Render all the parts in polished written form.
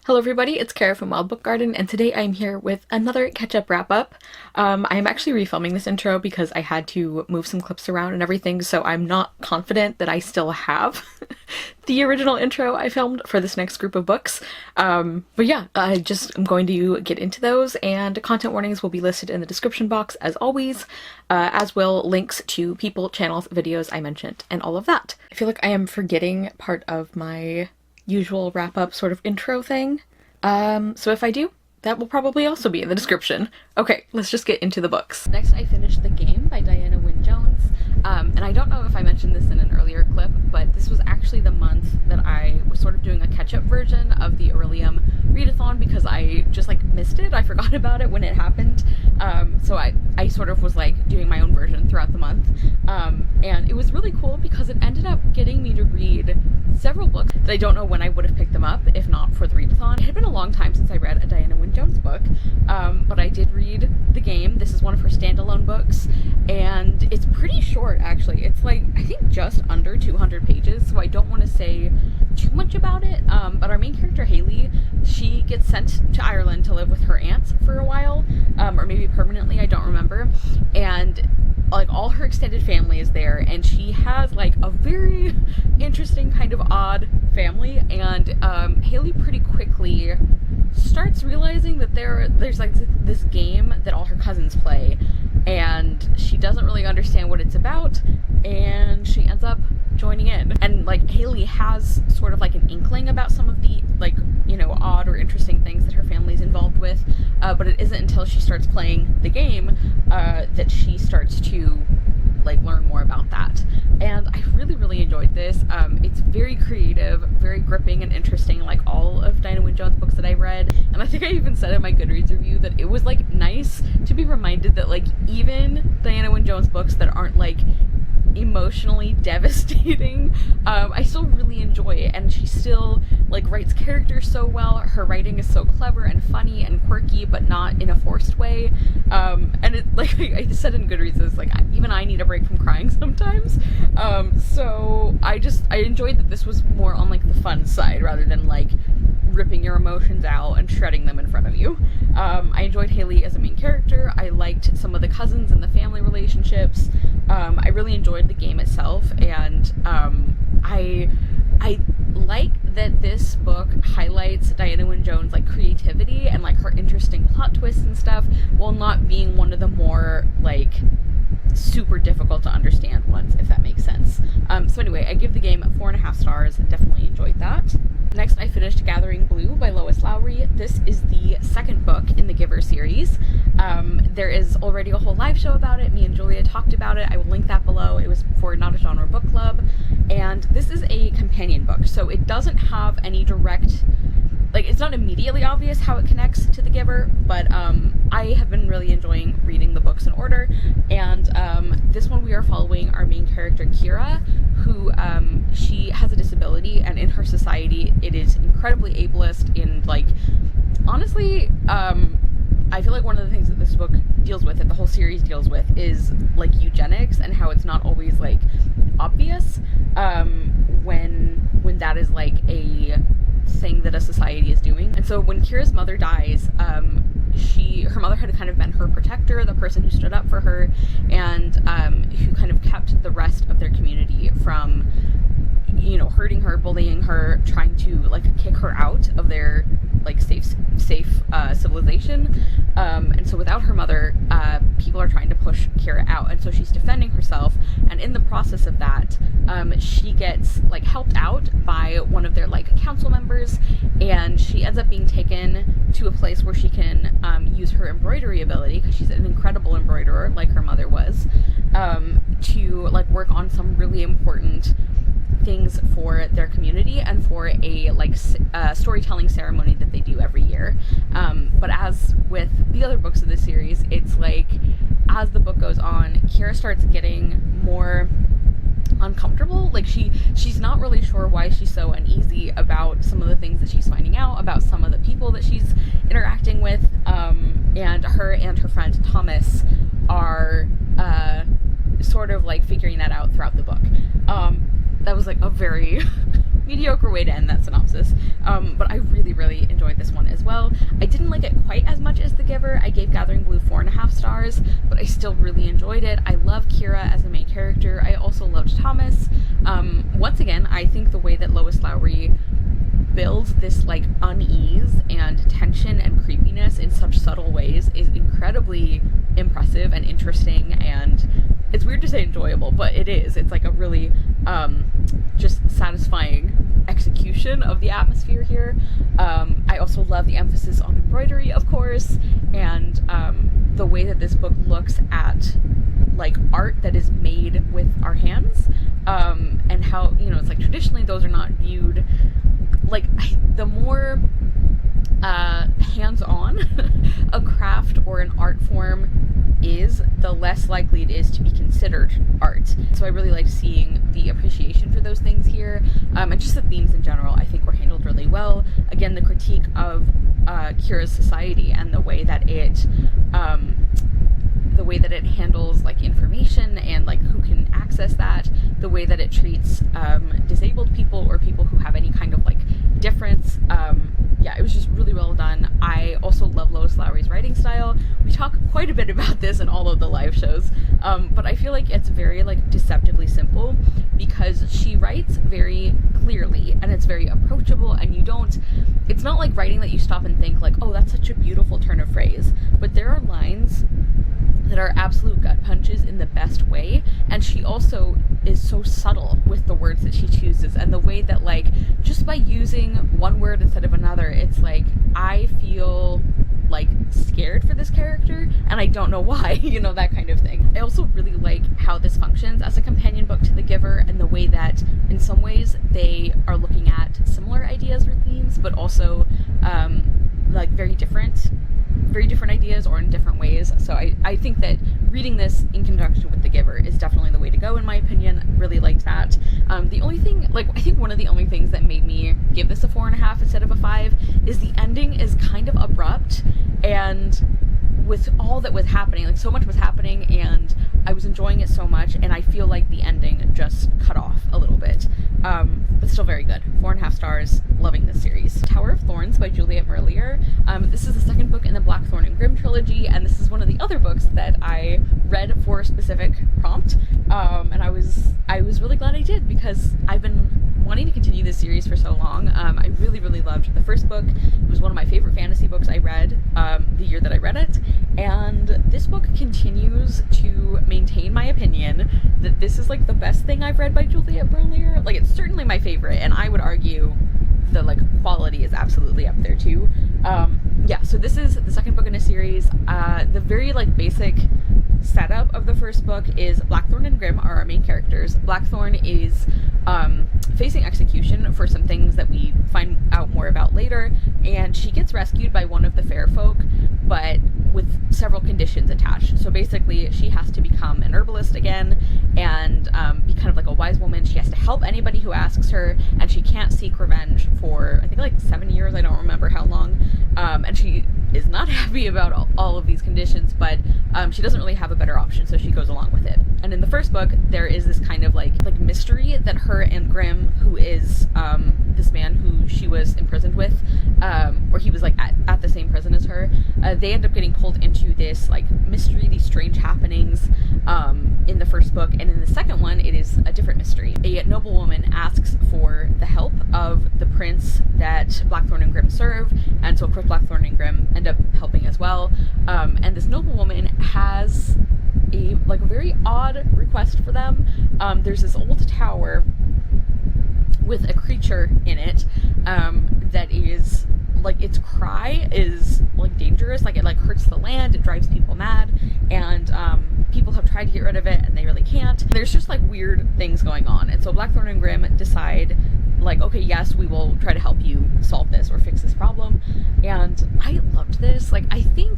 Hello everybody, it's Kara from Wild Book Garden, and today I'm here with another catch-up wrap-up. I am actually refilming this intro because I had to move some clips around and everything, so I'm not confident that I still have the original intro I filmed for this next group of books. But yeah, I'm going to get into those, and content warnings will be listed in the description box as always, as will links to people, channels, videos I mentioned, and all of that. I feel like I am forgetting part of my usual wrap-up sort of intro thing. So if I do, that will probably also be in the description. Okay, let's just get into the books. Next, I finished The Game by Diana Wynne Jones. And I don't know if I mentioned this in an earlier clip, but this was actually the month that I was sort of doing a catch-up version of the Aurelium readathon because I just like missed it. I forgot about it when it happened. So I sort of was like doing my own version throughout the month. And it was really cool because it ended up getting me to read several books that I don't know when I would have picked them up if not for the readathon. It had been a long time since I read a Diana Wynne Jones book, but I did read The Game. This is one of her standalone books, and it's pretty short actually. It's like, I think just under 200 pages, so I don't want to say too much about it, but our main character Haley, she gets sent to Ireland to live with her aunts for a while, or maybe permanently, I don't remember, and like all her extended family is there, and she has like a very interesting kind of odd family, and Haley pretty quickly starts realizing that there's like this game that all her cousins play, and she doesn't really understand what it's about, and she ends up joining in. And like Haley has sort of like an inkling about some of the like, you know, odd or interesting things that her family's involved with, but it isn't until she starts playing the game that she starts to like learn more about that. And I really enjoyed this. It's very creative, very gripping and interesting, like all of Diana Wynne Jones books that I read. And I think I even said in my Goodreads review that it was like nice to be reminded that like even Diana Wynne Jones books that aren't like emotionally devastating, I still really enjoy it, and she still like writes characters so well. Her writing is so clever and funny and quirky, but not in a forced way, and it, like I said in Goodreads, it's like even I need a break from crying sometimes, so I enjoyed that this was more on like the fun side rather than like ripping your emotions out and shredding them in front of you. I enjoyed Haley as a main character. I liked some of the cousins and the family relationships. I really enjoyed the game itself, and I like that this book highlights Diana Wynne Jones' like creativity and like her interesting plot twists and stuff, while not being one of the more like super difficult to understand ones, if that makes sense. So anyway, I give The Game 4.5 stars. Definitely enjoyed that. Next, I finished Gathering Blue by Lois Lowry. This is the second book in the Giver series. There is already a whole live show about it. Me and Julia talked about it. I will link that below. It was for Not a Genre Book Club. And this is a companion book, so it doesn't have any direct, like, it's not immediately obvious how it connects to The Giver, but I have been really enjoying reading the books in order, and this one we are following our main character Kira, who she has a disability, and in her society it is incredibly ableist, and like honestly I feel like one of the things that this book deals with, that the whole series deals with, is like eugenics and how it's not always like obvious when that is like a thing that a society is doing. And so when Kira's mother dies, her mother had kind of been her protector, the person who stood up for her, and who kind of kept the rest of their community from, you know, hurting her, bullying her, trying to like kick her out of their like safe civilization. And so without her mother, people are trying to push Kira out, and so she's defending herself, and in the process of that, she gets like helped out by one of their like council members, and she ends up being taken to a place where she can use her embroidery ability, because she's an incredible embroiderer like her mother was, to like work on some really important things for their community and for a like storytelling ceremony that they do every year. But as with the other books of the series, it's like as the book goes on, Kira starts getting more uncomfortable. Like she's not really sure why she's so uneasy about some of the things that she's finding out about some of the people that she's interacting with, and her friend Thomas are sort of like figuring that out throughout the book. That was like a very mediocre way to end that synopsis, but I really enjoyed this. I gave Gathering Blue 4.5 stars, but I still really enjoyed it. I love Kira as the main character. I also loved Thomas. Once again, I think the way that Lois Lowry builds this like unease and tension and creepiness in such subtle ways is incredibly impressive and interesting, and it's weird to say enjoyable, but it is. It's like a really just satisfying execution of the atmosphere here. I also love the emphasis on embroidery, of course, and the way that this book looks at like art that is made with our hands, and how, you know, it's like traditionally those are not viewed like, the more hands-on a craft or an art form is, the less likely it is to be considered art. So I really liked seeing the appreciation for those things here, and just the themes in general I think were handled really well. Again, the critique of Kira's society and the way that it handles like information and like who can access that, the way that it treats disabled people or people who have any kind of like difference. Yeah, it was just really well done. I also love Lois Lowry's writing style. We talk quite a bit about this in all of the live shows, but I feel like it's very like deceptively simple because she writes very clearly and it's very approachable, and it's not like writing that you stop and think like, oh, that's such a beautiful turn of phrase, but there are lines that are absolute gut punches in the best way, and she also is so subtle with the words that she chooses, and the way that like just by using one word instead of another, it's like I feel like scared for this character and I don't know why, you know, that kind of thing. I also really like how this functions as a companion book to The Giver, and the way that in some ways they are looking at similar ideas or themes, but also like very different ideas or in different ways. So I think that reading this in conjunction with The Giver is definitely the way to go, in my opinion. Really liked that. The only thing, like, I think one of the only things that made me give this a 4.5 instead of a 5 is the ending is kind of abrupt, and with all that was happening, like so much was happening and I was enjoying it so much, and I feel like the ending just cut off a little bit, but still very good. 4.5 stars, loving this series. Tower of Thorns by Juliet Merlier. This is the second book in the Blackthorn and Grimm trilogy, and this is one of the other books that I read for a specific prompt, and I was really glad I did, because I've been wanting to continue this series for so long. I really, really loved the first book. It was one of my favorite fantasy books I read the year that I read it, and this book continues to maintain my opinion that this is like the best thing I've read by Juliet Merlier. Like, it's certainly my favorite, and I would argue the like quality is absolutely up there too. Yeah, so this is the second book in a series. The very like basic setup of the first book is Blackthorn and Grimm are our main characters. Blackthorn is facing execution for some things that we find out more about later, and she gets rescued by one of the fair folk, but with several conditions attached. So basically she has to become an herbalist again and be kind of like a wise woman. She has to help anybody who asks her, and she can't seek revenge for I think like 7 years, I don't remember how long, and she is not happy about all of these conditions, but she doesn't really have a better option, so she goes along with it. And in the first book there is this kind of like mystery that her and Grimm, who is this man who she was imprisoned with, or he was like at the same prison as her, they end up getting pulled into this like mystery, these strange happenings in the first book, and in the second one it is a different mystery. A noblewoman asks for the help of the prince that Blackthorn and Grimm serve, and so of course Blackthorn and Grimm end up helping as well, and this noblewoman has a very odd request for them. There's this old tower with a creature in it that is like, its cry is like dangerous, like it like hurts the land, it drives people mad, and people have tried to get rid of it and they really can't. There's just like weird things going on, and so Blackthorn and Grimm decide like, okay, yes, we will try to help you solve this or fix this problem. And I loved this. Like, I think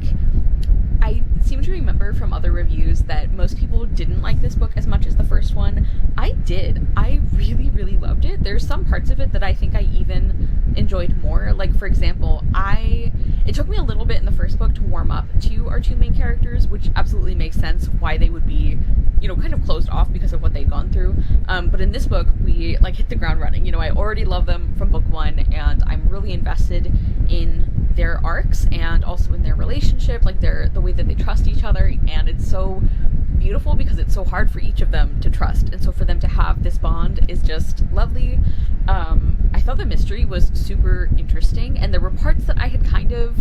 I seem to remember from other reviews that most people didn't like this book as much as the first one. I did. I really, really loved it. There's some parts of it that I think I even enjoyed more. Like, for example, it took me a little bit in the first book to warm up to our two main characters, which absolutely makes sense why they would be, you know, kind of closed off because of what they'd gone through. But in this book, we like hit the ground running. You know, I already love them from book one, and I'm really invested in their arcs and also in their relationship, like the way that they trust each other. And it's so beautiful because it's so hard for each of them to trust, and so for them to have this bond is just lovely. I thought the mystery was super interesting, and there were parts that I had kind of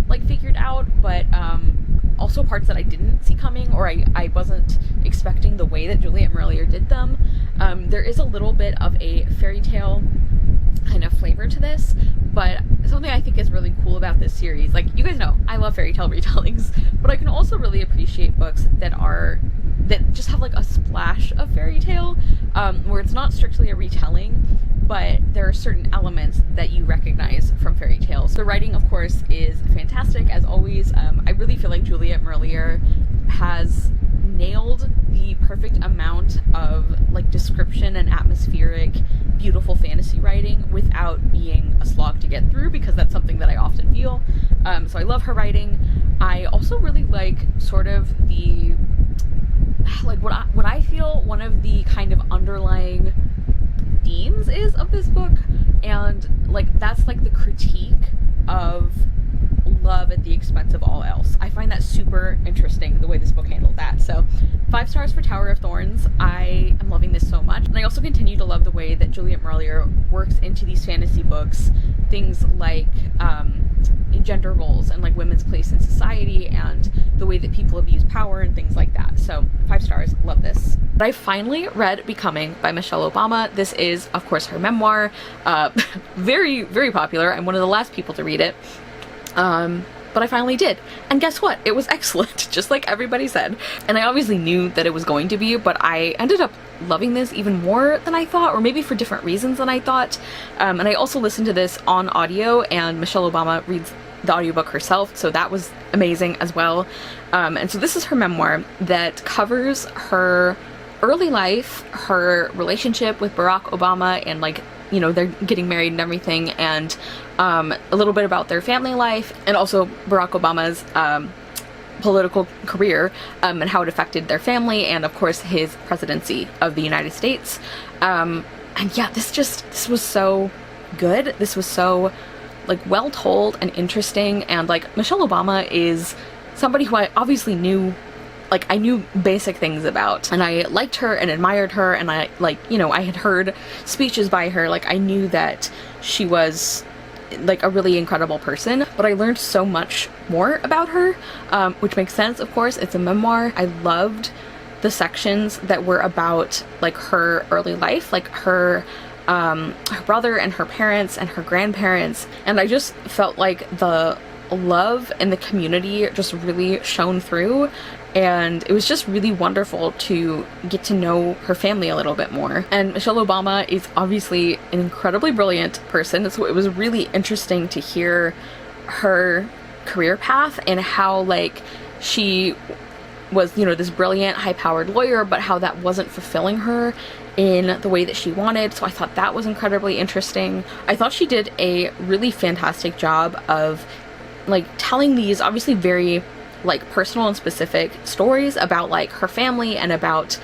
like figured out, but also parts that I didn't see coming, or I wasn't expecting the way that Juliet Marillier did them. There is a little bit of a fairy tale kind of flavor to this, but something I think is really cool about this series, like, you guys know I love fairy tale retellings, but I can also really appreciate books that just have like a splash of fairy tale, where it's not strictly a retelling, but there are certain elements that you recognize from fairy tales. The writing, of course, is fantastic as always. I really feel like Juliet Marillier has nailed the perfect amount of like description and atmospheric, beautiful fantasy writing without being a slog to get through, because that's something that I often feel. So I love her writing. I also really like sort of the, like, what I feel one of the kind of underlying themes is of this book, and like that's like the critique of love at the expense of all else. I find that super interesting, the way this book handled that. So 5 stars for Tower of Thorns. I am loving this so much, and I also continue to love the way that Juliet Marillier works into these fantasy books things like gender roles and like women's place in society and the way that people abuse power and things like that. So 5 stars, love this. But I finally read Becoming by Michelle Obama. This is, of course, her memoir. Very, very popular. I'm one of the last people to read it. But I finally did. And guess what? It was excellent, just like everybody said. And I obviously knew that it was going to be, but I ended up loving this even more than I thought, or maybe for different reasons than I thought. And I also listened to this on audio, and Michelle Obama reads the audiobook herself, so that was amazing as well. And so this is her memoir that covers her early life, her relationship with Barack Obama, and like, you know, they're getting married and everything, and a little bit about their family life, and also Barack Obama's political career, and how it affected their family, and of course his presidency of the United States. And yeah, this was so good. This was so like well told and interesting, and like Michelle Obama is somebody who I obviously knew, like I knew basic things about, and I liked her and admired her, and I, like, you know, I had heard speeches by her, like I knew that she was like a really incredible person, but I learned so much more about her, which makes sense, of course. It's a memoir. I loved the sections that were about like her early life, like her brother and her parents and her grandparents, and I just felt like the love and the community just really shone through, and it was just really wonderful to get to know her family a little bit more. And Michelle Obama is obviously an incredibly brilliant person, so it was really interesting to hear her career path and how like she was, you know, this brilliant high-powered lawyer, but how that wasn't fulfilling her in the way that she wanted. So I thought that was incredibly interesting. I thought she did a really fantastic job of like telling these obviously very like personal and specific stories about like her family and about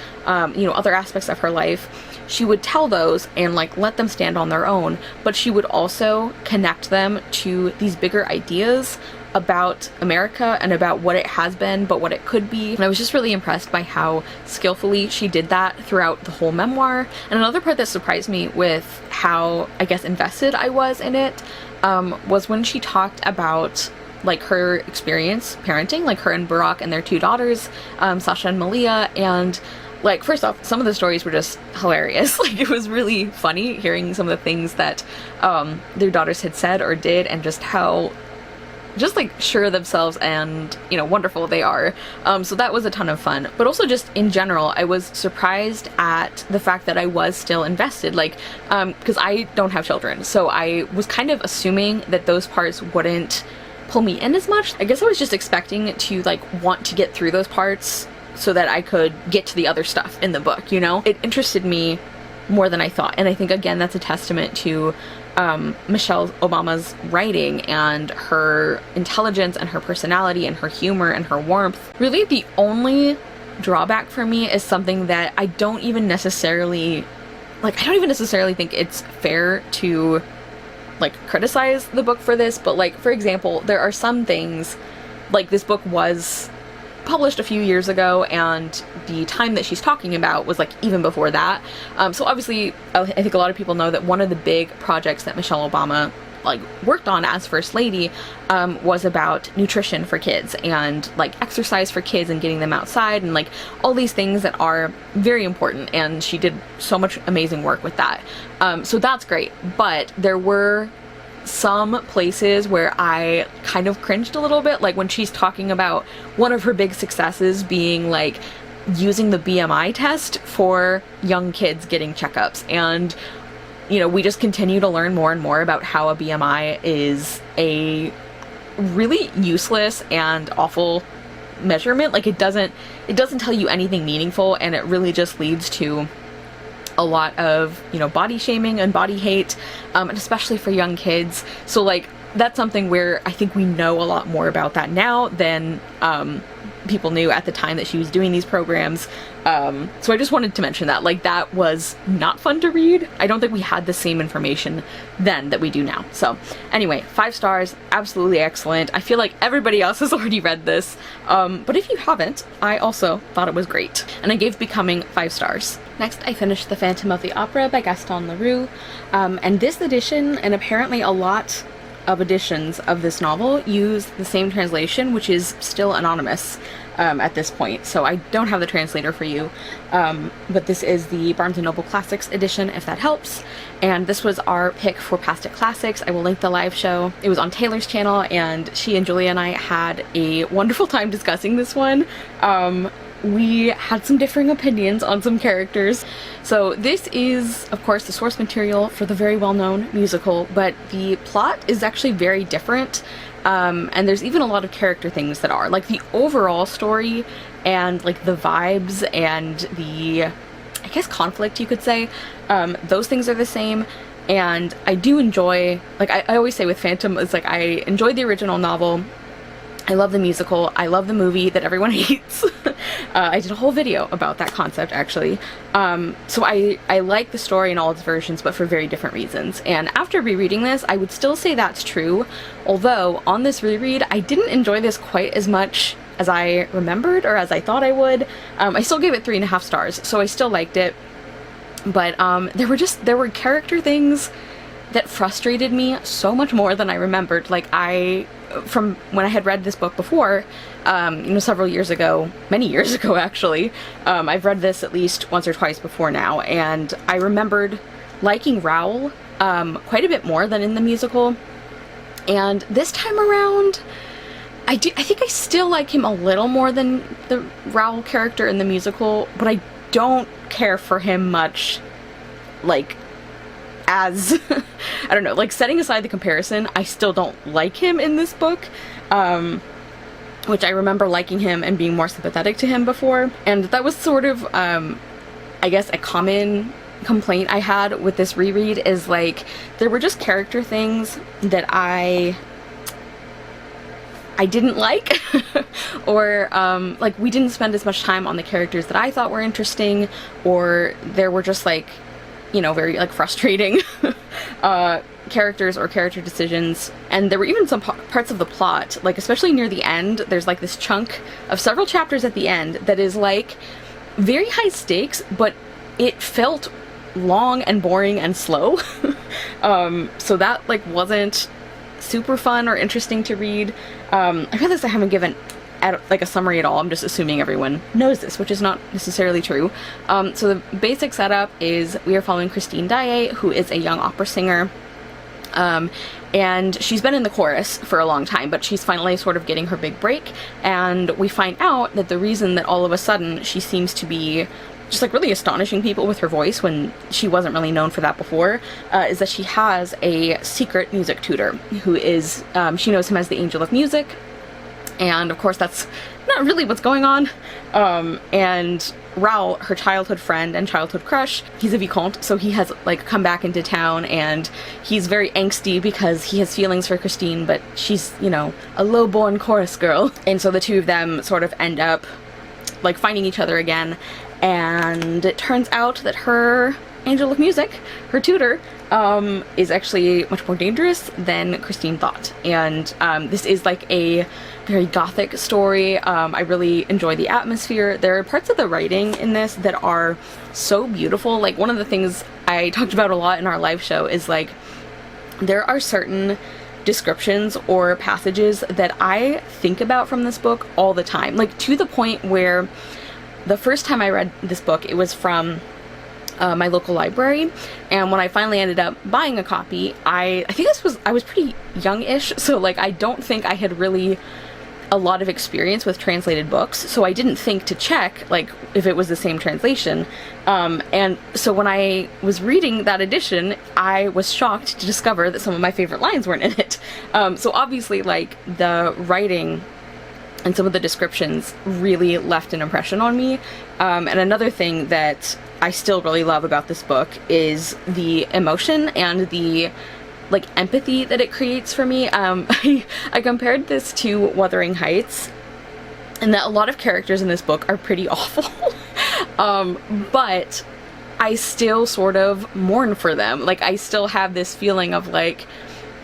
you know, other aspects of her life. She would tell those and like let them stand on their own, but she would also connect them to these bigger ideas about America and about what it has been, but what it could be. And I was just really impressed by how skillfully she did that throughout the whole memoir. And another part that surprised me with how, I guess, invested I was in it was when she talked about like her experience parenting, like her and Barack and their 2 daughters, Sasha and Malia. And like, first off, some of the stories were just hilarious. Like, it was really funny hearing some of the things that their daughters had said or did, and just how just like sure of themselves and, you know, wonderful they are. So that was a ton of fun. But also just in general, I was surprised at the fact that I was still invested, like because I don't have children, so I was kind of assuming that those parts wouldn't pull me in as much. I guess I was just expecting to like want to get through those parts so that I could get to the other stuff in the book, you know? It interested me more than I thought, and I think again that's a testament to Michelle Obama's writing and her intelligence and her personality and her humor and her warmth. Really, the only drawback for me is something that I don't even necessarily think it's fair to like criticize the book for this, but like, for example, there are some things, like this book was published a few years ago, and the time that she's talking about was like even before that. So obviously, I think a lot of people know that one of the big projects that Michelle Obama like worked on as First Lady was about nutrition for kids and like exercise for kids and getting them outside and like all these things that are very important, and she did so much amazing work with that. So that's great, but there were some places where I kind of cringed a little bit, like when she's talking about one of her big successes being like using the BMI test for young kids getting checkups. And you know, we just continue to learn more and more about how a BMI is a really useless and awful measurement. Like it doesn't tell you anything meaningful, and it really just leads to a lot of, you know, body shaming and body hate, and especially for young kids. So like that's something where I think we know a lot more about that now than people knew at the time that she was doing these programs. So I just wanted to mention that, like, that was not fun to read. I don't think we had the same information then that we do now. So anyway, 5 stars, absolutely excellent. I feel like everybody else has already read this, but if you haven't, I also thought it was great, and I gave Becoming 5 stars. Next, I finished The Phantom of the Opera by Gaston Leroux, and this edition, and apparently a lot of editions of this novel, use the same translation, which is still anonymous at this point, so I don't have the translator for you, but this is the Barnes & Noble Classics edition, if that helps, and this was our pick for Past It Classics. I will link the live show. It was on Taylor's channel, and she and Julia and I had a wonderful time discussing this one. We had some differing opinions on some characters. So this is, of course, the source material for the very well-known musical, but the plot is actually very different, and there's even a lot of character things that are. Like, the overall story and, like, the vibes and the, I guess, conflict, you could say, those things are the same. And I do enjoy, like, I always say with Phantom, it's like, I enjoyed the original novel, I love the musical, I love the movie that everyone hates. I did a whole video about that concept, actually. So I like the story in all its versions, but for very different reasons. And after rereading this, I would still say that's true, although on this reread, I didn't enjoy this quite as much as I remembered, or as I thought I would. I still gave it 3.5 stars, so I still liked it, but there were character things that frustrated me so much more than I remembered. Like, from when I had read this book before, you know, several years ago, many years ago actually, I've read this at least once or twice before now, and I remembered liking Raoul quite a bit more than in the musical, and this time around, I think I still like him a little more than the Raoul character in the musical, but I don't care for him much, like, as I don't know, like, setting aside the comparison, I still don't like him in this book, which I remember liking him and being more sympathetic to him before. And that was sort of I guess a common complaint I had with this reread, is like there were just character things that I didn't like or like we didn't spend as much time on the characters that I thought were interesting, or there were just, like, you know, very, like, frustrating characters or character decisions. And there were even some parts of the plot, like, especially near the end, there's, like, this chunk of several chapters at the end that is, like, very high stakes, but it felt long and boring and slow. So that, like, wasn't super fun or interesting to read. I realize I haven't given like a summary at all. I'm just assuming everyone knows this, which is not necessarily true. So the basic setup is we are following Christine Daae, who is a young opera singer, and she's been in the chorus for a long time, but she's finally sort of getting her big break, and we find out that the reason that all of a sudden she seems to be just, like, really astonishing people with her voice when she wasn't really known for that before, is that she has a secret music tutor who is, she knows him as the Angel of Music. And of course that's not really what's going on. And Raoul, her childhood friend and childhood crush, he's a vicomte, so he has, like, come back into town, and he's very angsty because he has feelings for Christine, but she's, you know, a low-born chorus girl. And so the two of them sort of end up, like, finding each other again, and it turns out that her Angel of Music, her tutor, is actually much more dangerous than Christine thought. And this is like a very gothic story. I really enjoy the atmosphere. There are parts of the writing in this that are so beautiful. Like, one of the things I talked about a lot in our live show is like, there are certain descriptions or passages that I think about from this book all the time. Like, to the point where the first time I read this book, it was from my local library, and when I finally ended up buying a copy, I think I was pretty young-ish, so like I don't think I had really a lot of experience with translated books, so I didn't think to check like if it was the same translation, and so when I was reading that edition, I was shocked to discover that some of my favorite lines weren't in it. So obviously, like, the writing and some of the descriptions really left an impression on me. And another thing that I still really love about this book is the emotion and the like empathy that it creates for me. I compared this to Wuthering Heights, and that a lot of characters in this book are pretty awful. But I still sort of mourn for them. Like, I still have this feeling of like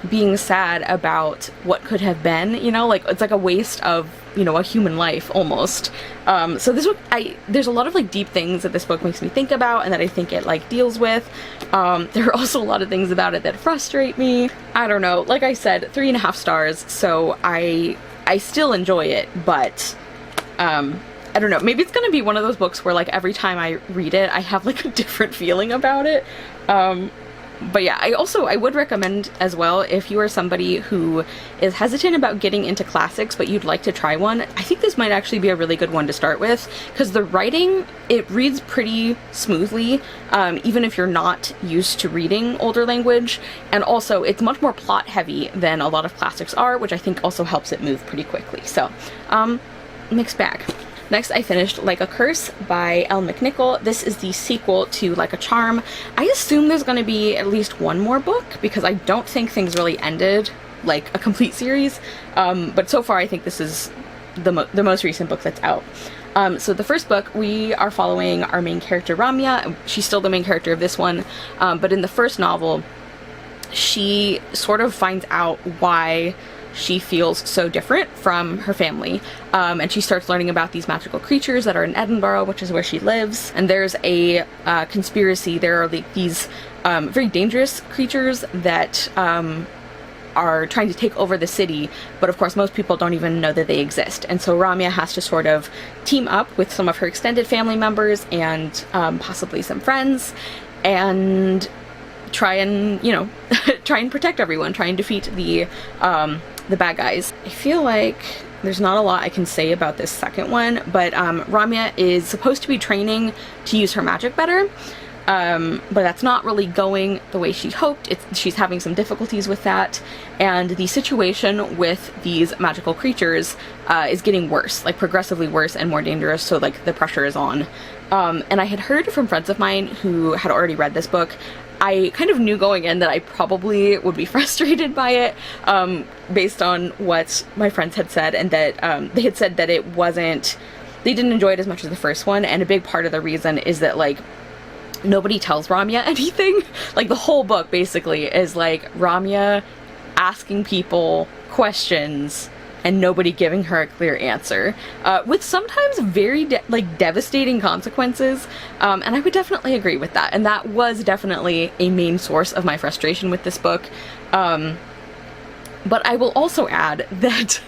being sad about what could have been, you know, like it's like a waste of, you know, a human life almost. So this book, there's a lot of like deep things that this book makes me think about and that I think it like deals with. There are also a lot of things about it that frustrate me. I don't know, like I said, 3.5 stars, so I still enjoy it, but I don't know, maybe it's gonna be one of those books where like every time I read it I have like a different feeling about it. But yeah, I would recommend as well, if you are somebody who is hesitant about getting into classics but you'd like to try one, I think this might actually be a really good one to start with, because the writing, it reads pretty smoothly, even if you're not used to reading older language, and also it's much more plot heavy than a lot of classics are, which I think also helps it move pretty quickly. So, mixed bag. Next, I finished Like a Curse by Elle McNichol. This is the sequel to Like a Charm. I assume there's going to be at least one more book, because I don't think things really ended like a complete series. But so far, I think this is the most recent book that's out. So the first book, we are following our main character, Ramya. She's still the main character of this one. But in the first novel, she sort of finds out why she feels so different from her family, and she starts learning about these magical creatures that are in Edinburgh, which is where she lives, and there's a conspiracy. There are like these very dangerous creatures that are trying to take over the city, but of course most people don't even know that they exist, and so Ramya has to sort of team up with some of her extended family members and possibly some friends, and try and, you know, try and protect everyone, try and defeat the bad guys. I feel like there's not a lot I can say about this second one, but Ramya is supposed to be training to use her magic better, but that's not really going the way she hoped. She's having some difficulties with that, and the situation with these magical creatures is getting worse, like progressively worse and more dangerous, so like the pressure is on. And I had heard from friends of mine who had already read this book. I kind of knew going in that I probably would be frustrated by it, based on what my friends had said, and that they had said that it wasn't, they didn't enjoy it as much as the first one, and a big part of the reason is that like nobody tells Ramya anything. Like the whole book basically is like Ramya asking people questions and nobody giving her a clear answer, with sometimes very devastating consequences, and I would definitely agree with that, and that was definitely a main source of my frustration with this book. But I will also add that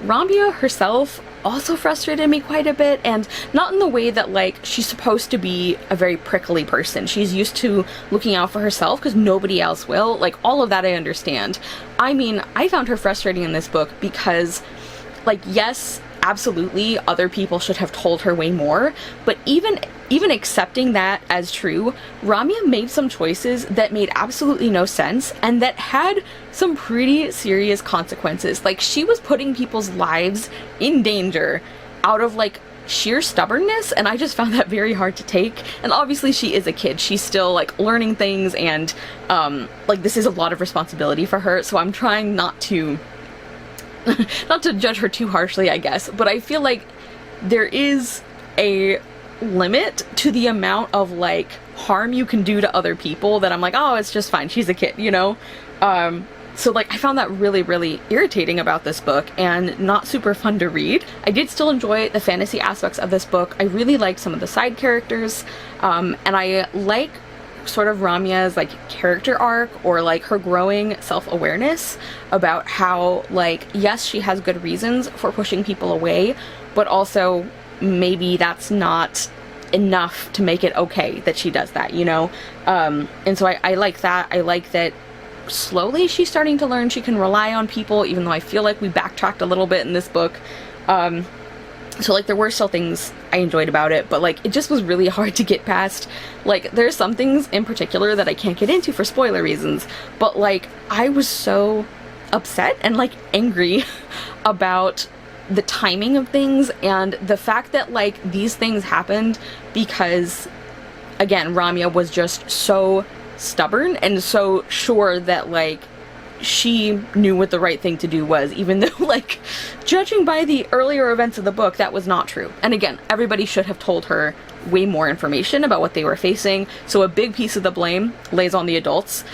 Ramya herself also frustrated me quite a bit, and not in the way that like she's supposed to be a very prickly person. She's used to looking out for herself because nobody else will. Like, all of that I understand. I mean, I found her frustrating in this book because, like, yes, absolutely other people should have told her way more, but even accepting that as true, Ramya made some choices that made absolutely no sense and that had some pretty serious consequences. Like, she was putting people's lives in danger out of like sheer stubbornness, and I just found that very hard to take. And obviously she is a kid, she's still like learning things, and like this is a lot of responsibility for her, so I'm trying not to judge her too harshly, I guess, but I feel like there is a limit to the amount of like harm you can do to other people that I'm like, oh, it's just fine, she's a kid, you know? So like I found that really, really irritating about this book and not super fun to read. I did still enjoy the fantasy aspects of this book. I really liked some of the side characters, and I like sort of Ramia's like character arc, or like her growing self-awareness about how, like, yes, she has good reasons for pushing people away, but also maybe that's not enough to make it okay that she does that, you know? And so I like that. I like that slowly she's starting to learn she can rely on people, even though I feel like we backtracked a little bit in this book. So like there were still things I enjoyed about it, but like it just was really hard to get past. Like there's some things in particular that I can't get into for spoiler reasons, but like I was so upset and like angry about the timing of things and the fact that like these things happened because, again, Ramia was just so stubborn and so sure that like she knew what the right thing to do was, even though like judging by the earlier events of the book that was not true. And again, everybody should have told her way more information about what they were facing, so a big piece of the blame lays on the adults.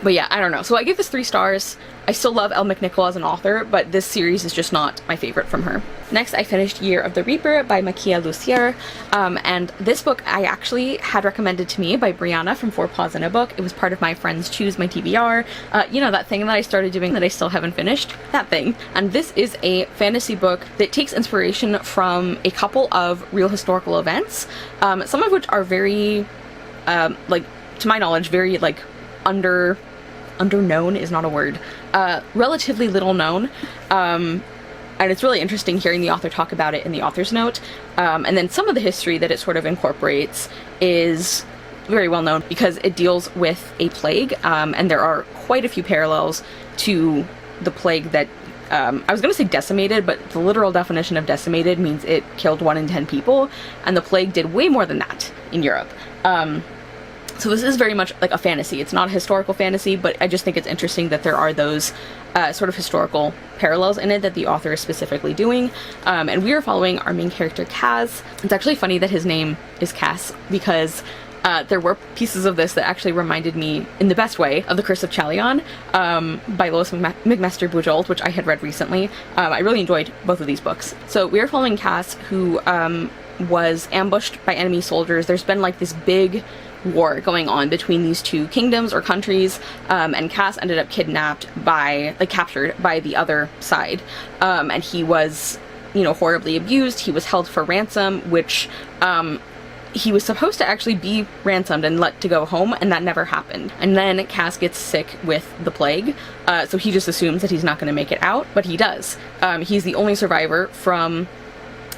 But yeah, I don't know. So I give this 3 stars. I still love Elle McNichol as an author, but this series is just not my favorite from her. Next, I finished Year of the Reaper by Makia Lussier, and this book I actually had recommended to me by Brianna from Four Paws in a Book. It was part of my Friends Choose My TBR, you know, that thing that I started doing that I still haven't finished, that thing. And this is a fantasy book that takes inspiration from a couple of real historical events, some of which are very, like, to my knowledge, very, like, underknown is not a word, relatively little known, and it's really interesting hearing the author talk about it in the author's note, and then some of the history that it sort of incorporates is very well known because it deals with a plague, and there are quite a few parallels to the plague that, I was going to say decimated, but the literal definition of decimated means it killed 1 in 10 people, and the plague did way more than that in Europe. So this is very much like a fantasy. It's not a historical fantasy, but I just think it's interesting that there are those sort of historical parallels in it that the author is specifically doing. And we are following our main character, Kaz. It's actually funny that his name is Cass because there were pieces of this that actually reminded me, in the best way, of The Curse of Chalion by Lois McMaster Bujold, which I had read recently. I really enjoyed both of these books. So we are following Cass, who was ambushed by enemy soldiers. There's been like this big war going on between these two kingdoms or countries, and Cass ended up kidnapped by, like, captured by the other side, and he was, you know, horribly abused. He was held for ransom, which he was supposed to actually be ransomed and let to go home, and that never happened. And then Cass gets sick with the plague, so he just assumes that he's not going to make it out, but he does. He's the only survivor from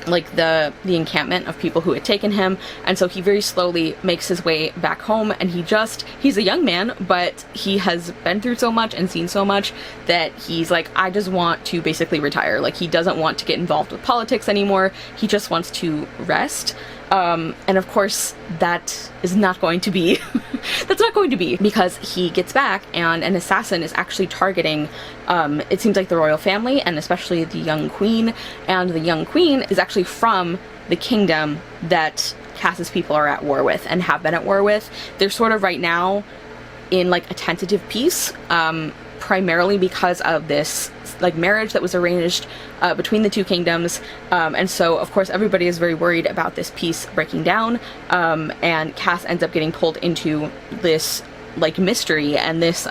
like the encampment of people who had taken him, and so he very slowly makes his way back home, and he's a young man, but he has been through so much and seen so much that he's like, I just want to basically retire. Like, he doesn't want to get involved with politics anymore. He just wants to rest. And of course that is not going to be that's not going to be, because he gets back and an assassin is actually targeting, it seems like the royal family, and especially the young queen, and the young queen is actually from the kingdom that Cass's people are at war with and have been at war with. They're sort of right now in like a tentative peace, primarily because of this like marriage that was arranged between the two kingdoms, and so of course everybody is very worried about this peace breaking down, and Cass ends up getting pulled into this like mystery and this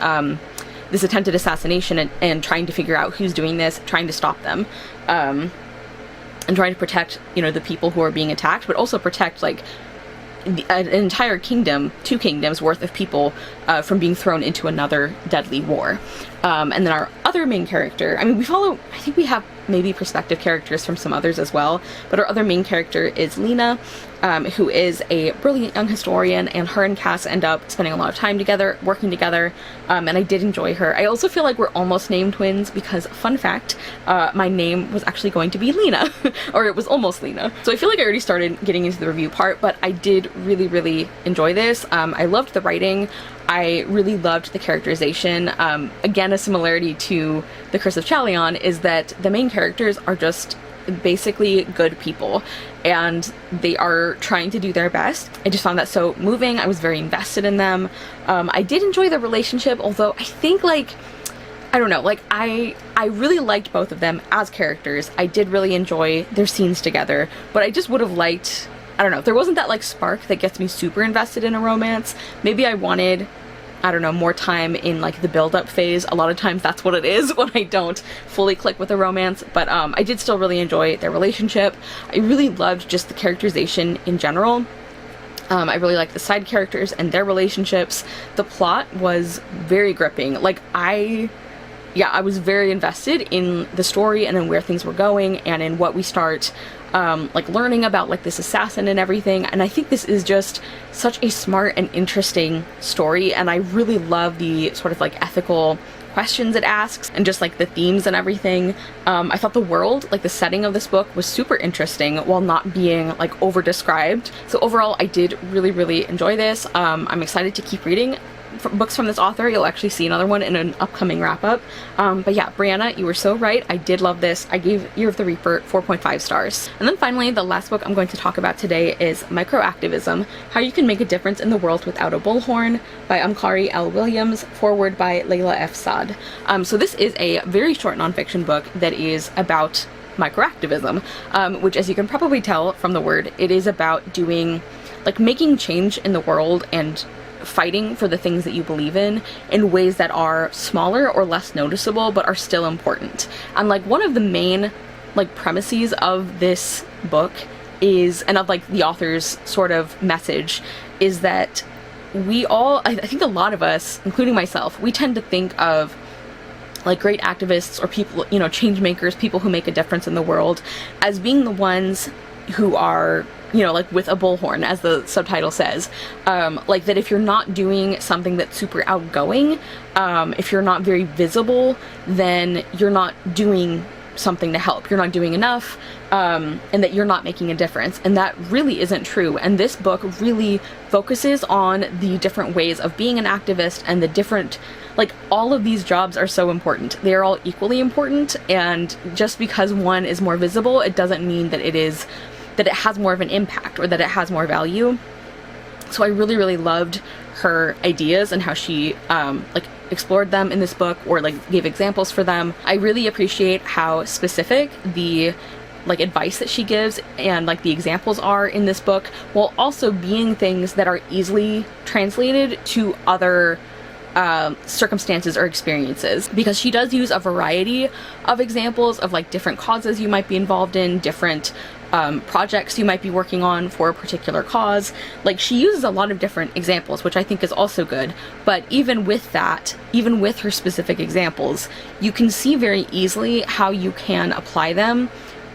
this attempted assassination, and trying to figure out who's doing this, trying to stop them, and trying to protect, you know, the people who are being attacked, but also protect like an entire kingdom, 2 kingdoms worth of people from being thrown into another deadly war. And then our other main character, I mean, I think we have maybe perspective characters from some others as well, but our other main character is Lena, who is a brilliant young historian, and her and Cass end up spending a lot of time together, working together, and I did enjoy her. I also feel like we're almost named twins because, fun fact, my name was actually going to be Lena, or it was almost Lena. So I feel like I already started getting into the review part, but I did really, really enjoy this. I loved the writing. I really loved the characterization. Again, a similarity to The Curse of Chalion is that the main characters are just basically good people, and they are trying to do their best. I just found that so moving. I was very invested in them. I did enjoy the relationship, although I think, like, I don't know, like, I really liked both of them as characters. I did really enjoy their scenes together, but I just would have liked, I don't know, there wasn't that, like, spark that gets me super invested in a romance. Maybe I wanted, I don't know, more time in, like, the build-up phase. A lot of times that's what it is when I don't fully click with a romance, but I did still really enjoy their relationship. I really loved just the characterization in general. I really liked the side characters and their relationships. The plot was very gripping. Like, I was very invested in the story and in where things were going and in what we start like learning about, like, this assassin and everything. And I think this is just such a smart and interesting story, and I really love the sort of, like, ethical questions it asks and just, like, the themes and everything. I thought the world, like, the setting of this book was super interesting while not being, like, over described. So overall, I did really enjoy this. I'm excited to keep reading books from this author. You'll actually see another one in an upcoming wrap-up. But yeah, Brianna, you were so right. I did love this. I gave Year of the Reaper 4.5 stars. And then finally, the last book I'm going to talk about today is Microactivism: How You Can Make a Difference in the World Without a Bullhorn by Amkari L. Williams, foreword by Layla F. Saad. So this is a very short nonfiction book that is about microactivism, which, as you can probably tell from the word, it is about doing, like, making change in the world and fighting for the things that you believe in ways that are smaller or less noticeable but are still important. And, like, one of the main, like, premises of this book is, and of, like, the author's sort of message, is that we all, I think a lot of us, including myself, we tend to think of, like, great activists or people, you know, change makers, people who make a difference in the world, as being the ones who are, you know, like, with a bullhorn, as the subtitle says. Like, that if you're not doing something that's super outgoing, if you're not very visible, then you're not doing something to help. You're not doing enough, and that you're not making a difference. And that really isn't true. And this book really focuses on the different ways of being an activist and the different, like, all of these jobs are so important. They are all equally important, and just because one is more visible, it doesn't mean that it has more of an impact or that it has more value. So I really loved her ideas and how she like, explored them in this book, or, like, gave examples for them. I really appreciate how specific the, like, advice that she gives and, like, the examples are in this book, while also being things that are easily translated to other circumstances or experiences, because she does use a variety of examples of, like, different causes you might be involved in, different projects you might be working on for a particular cause. Like, she uses a lot of different examples, which I think is also good. But even with that, even with her specific examples, you can see very easily how you can apply them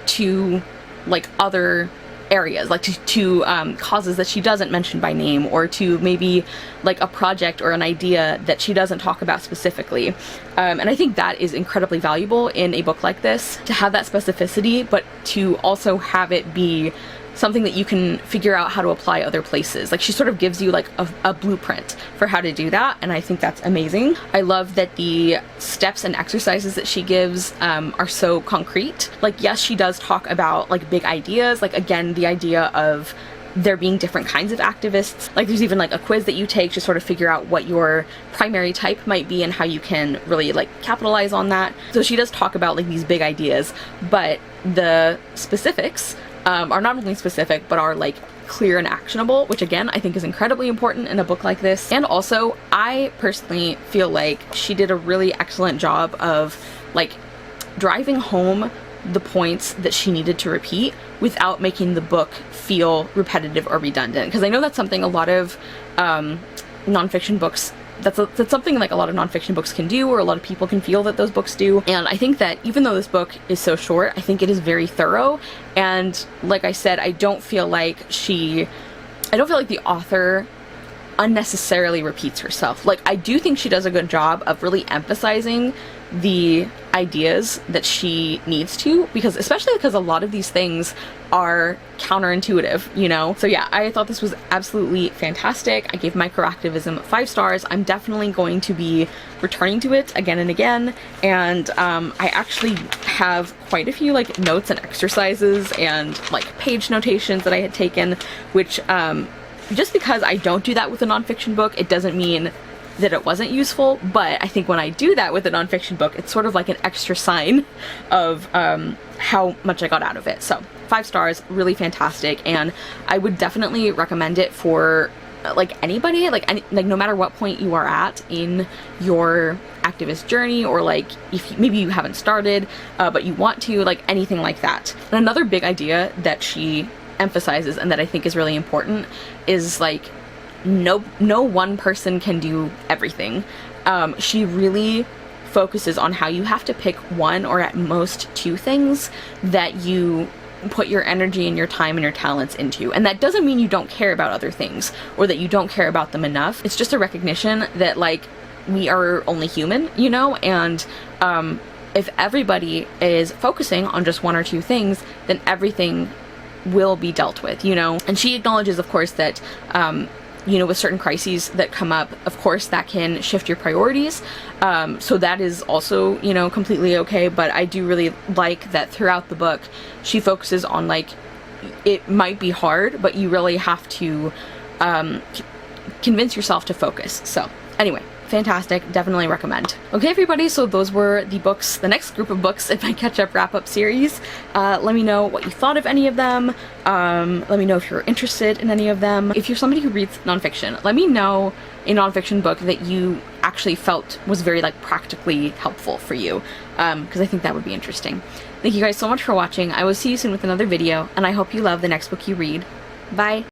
to, like, other areas, like to causes that she doesn't mention by name, or to maybe, like, a project or an idea that she doesn't talk about specifically. And I think that is incredibly valuable in a book like this, to have that specificity, but to also have it be something that you can figure out how to apply other places. Like, she sort of gives you, like, a blueprint for how to do that, and I think that's amazing. I love that the steps and exercises that she gives are so concrete. Like, yes, she does talk about, like, big ideas, like, again, the idea of there being different kinds of activists. Like, there's even, like, a quiz that you take to sort of figure out what your primary type might be and how you can really, like, capitalize on that. So she does talk about, like, these big ideas, but the specifics are not only specific, but are, like, clear and actionable, which, again, I think is incredibly important in a book like this. And also, I personally feel like she did a really excellent job of, like, driving home the points that she needed to repeat without making the book feel repetitive or redundant. Because I know that's something a lot of nonfiction books, that's something, like, a lot of nonfiction books can do, or a lot of people can feel that those books do. And I think that even though this book is so short, I think it is very thorough. And like I said, I don't feel like the author unnecessarily repeats herself. Like, I do think she does a good job of really emphasizing the ideas that she needs to, because especially because a lot of these things are counterintuitive, you know? So yeah, I thought this was absolutely fantastic. I gave Microactivism 5 stars. I'm definitely going to be returning to it again and again, and I actually have quite a few like notes and exercises and like page notations that I had taken, which just because I don't do that with a nonfiction book, it doesn't mean that it wasn't useful, but I think when I do that with a nonfiction book, it's sort of like an extra sign of how much I got out of it. So 5 stars, really fantastic, and I would definitely recommend it for like anybody, like no matter what point you are at in your activist journey, or like if maybe you haven't started but you want to, like anything like that. And another big idea that she emphasizes and that I think is really important is like no one person can do everything. She really focuses on how you have to pick one or at most 2 things that you put your energy and your time and your talents into. And that doesn't mean you don't care about other things or that you don't care about them enough. It's just a recognition that like we are only human, you know, and if everybody is focusing on just 1 or 2 things, then everything will be dealt with, you know. And she acknowledges, of course, that you know, with certain crises that come up, of course, that can shift your priorities. So that is also, you know, completely okay. But I do really like that throughout the book, she focuses on like, it might be hard, but you really have to convince yourself to focus. So anyway, fantastic, definitely recommend. Okay everybody, so those were the books, the next group of books in my catch-up wrap-up series. Let me know what you thought of any of them. Let me know if you're interested in any of them. If you're somebody who reads nonfiction, let me know a nonfiction book that you actually felt was very like practically helpful for you, because I think that would be interesting. Thank you guys so much for watching. I will see you soon with another video, and I hope you love the next book you read. Bye!